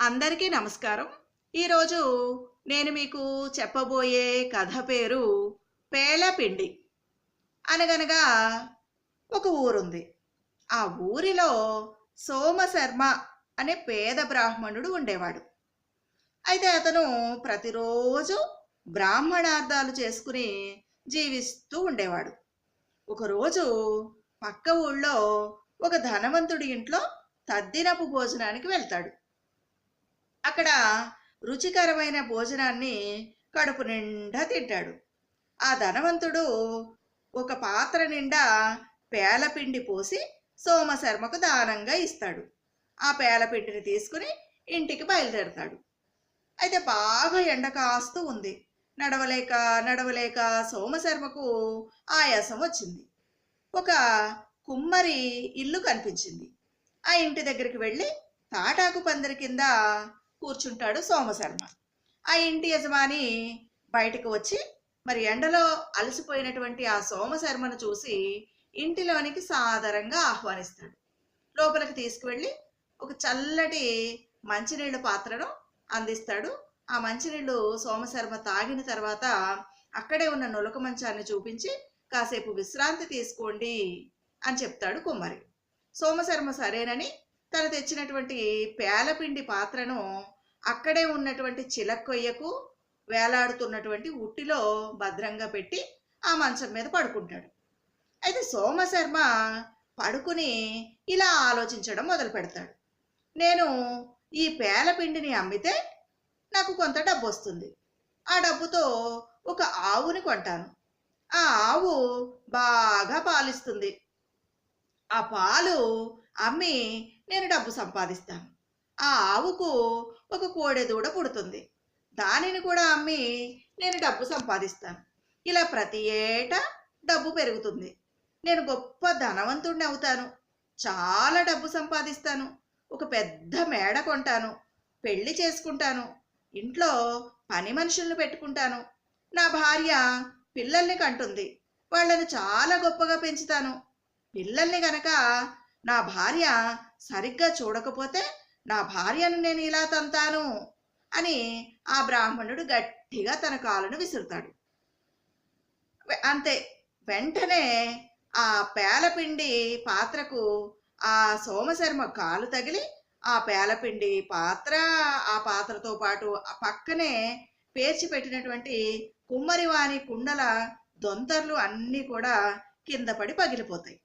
అందరికీ నమస్కారం. ఈరోజు నేను మీకు చెప్పబోయే కథ పేరు పేలపిండి. అనగనగా ఒక ఊరుంది. ఆ ఊరిలో సోమశర్మ అనే పేద బ్రాహ్మణుడు ఉండేవాడు. అయితే అతను ప్రతిరోజు బ్రాహ్మణార్థాలు చేసుకుని జీవిస్తూ ఉండేవాడు. ఒకరోజు పక్క ఊళ్ళో ఒక ధనవంతుడి ఇంట్లో తద్దినపు భోజనానికి వెళ్తాడు. అక్కడ రుచికరమైన భోజనాన్ని కడుపు నిండా తింటాడు. ఆ ధనవంతుడు ఒక పాత్ర నిండా పేలపిండి పోసి సోమశర్మకు దానంగా ఇస్తాడు. ఆ పేలపిండిని తీసుకుని ఇంటికి బయలుదేరతాడు. అయితే బాగా ఎండ కాస్తూ ఉంది. నడవలేక నడవలేక సోమశర్మకు ఆయాసం వచ్చింది. ఒక కుమ్మరి ఇల్లు కనిపించింది. ఆ ఇంటి దగ్గరికి వెళ్ళి తాటాకు పందిరి కింద కూర్చుంటాడు సోమశర్మ. ఆ ఇంటి యజమాని బయటకు వచ్చి మరి ఎండలో అలసిపోయినటువంటి ఆ సోమశర్మను చూసి ఇంటిలోనికి సాదరంగా ఆహ్వానిస్తాడు. లోపలికి తీసుకువెళ్ళి ఒక చల్లటి మంచినీళ్ళ పాత్రను అందిస్తాడు. ఆ మంచినీళ్ళు సోమశర్మ తాగిన తర్వాత అక్కడే ఉన్న నులక మంచాన్ని చూపించి కాసేపు విశ్రాంతి తీసుకోండి అని చెప్తాడు కుమ్మరి. సోమశర్మ సరేనని తను తెచ్చినటువంటి పేలపిండి పాత్రను అక్కడే ఉన్నటువంటి చిలక్కొయ్యకు వేలాడుతున్నటువంటి ఉట్టిలో భద్రంగా పెట్టి ఆ మంచం మీద పడుకుంటాడు. అయితే సోమశర్మ పడుకుని ఇలా ఆలోచించడం మొదలు పెడతాడు. నేను ఈ పేలపిండిని అమ్మితే నాకు కొంత డబ్బు వస్తుంది. ఆ డబ్బుతో ఒక ఆవుని కొంటాను. ఆ ఆవు బాగా పాలిస్తుంది. ఆ పాలు అమ్మి నేను డబ్బు సంపాదిస్తాను. ఆ ఆవుకు ఒక కోడెదూడ పుడుతుంది. దానిని కూడా అమ్మి నేను డబ్బు సంపాదిస్తాను. ఇలా ప్రతి ఏటా డబ్బు పెరుగుతుంది. నేను గొప్ప ధనవంతుడిని అవుతాను. చాలా డబ్బు సంపాదిస్తాను. ఒక పెద్ద మేడ కొంటాను. పెళ్లి చేసుకుంటాను. ఇంట్లో పని మనుషులను పెట్టుకుంటాను. నా భార్య పిల్లల్ని కంటుంది. వాళ్ళని చాలా గొప్పగా పెంచుతాను. పిల్లల్ని గనక నా భార్య సరిగ్గా చూడకపోతే నా భార్యను నేను ఇలా తంతాను అని ఆ బ్రాహ్మణుడు గట్టిగా తన కాలును విసురుతాడు. అంతే, వెంటనే ఆ పేలపిండి పాత్రకు ఆ సోమశర్మ కాలు తగిలి ఆ పేలపిండి పాత్ర, ఆ పాత్రతో పాటు ఆ పక్కనే పేర్చి పెట్టినటువంటి కుమ్మరివాణి కుండల దొంతర్లు అన్నీ కూడా కింద పడి పగిలిపోతాయి.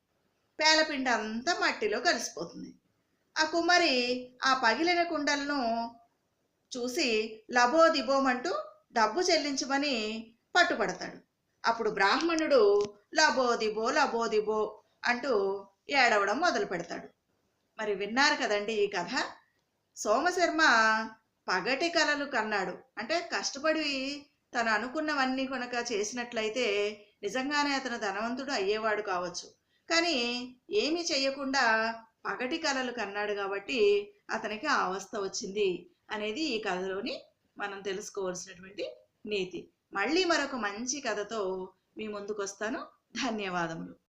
పేలపిండి అంతా మట్టిలో కలిసిపోతుంది. ఆ కుమ్మరి ఆ పగిలిన కుండలను చూసి లబోదిబోమంటూ డబ్బు చెల్లించమని పట్టుపడతాడు. అప్పుడు బ్రాహ్మణుడు లబోదిబో లబోదిబో అంటూ ఏడవడం మొదలు పెడతాడు. మరి విన్నారు కదండి ఈ కథ. సోమశర్మ పగటి కలలు కన్నాడు. అంటే కష్టపడి తను అనుకున్నవన్నీ కనుక చేసినట్లయితే నిజంగానే అతను ధనవంతుడు అయ్యేవాడు కావచ్చు. కానీ ఏమీ చెయ్యకుండా పగటి కలలు కన్నాడు కాబట్టి అతనికి ఆ అవస్థ వచ్చింది అనేది ఈ కథలోని మనం తెలుసుకోవాల్సినటువంటి నీతి. మళ్ళీ మరొక మంచి కథతో మీ ముందుకు వస్తాను. ధన్యవాదములు.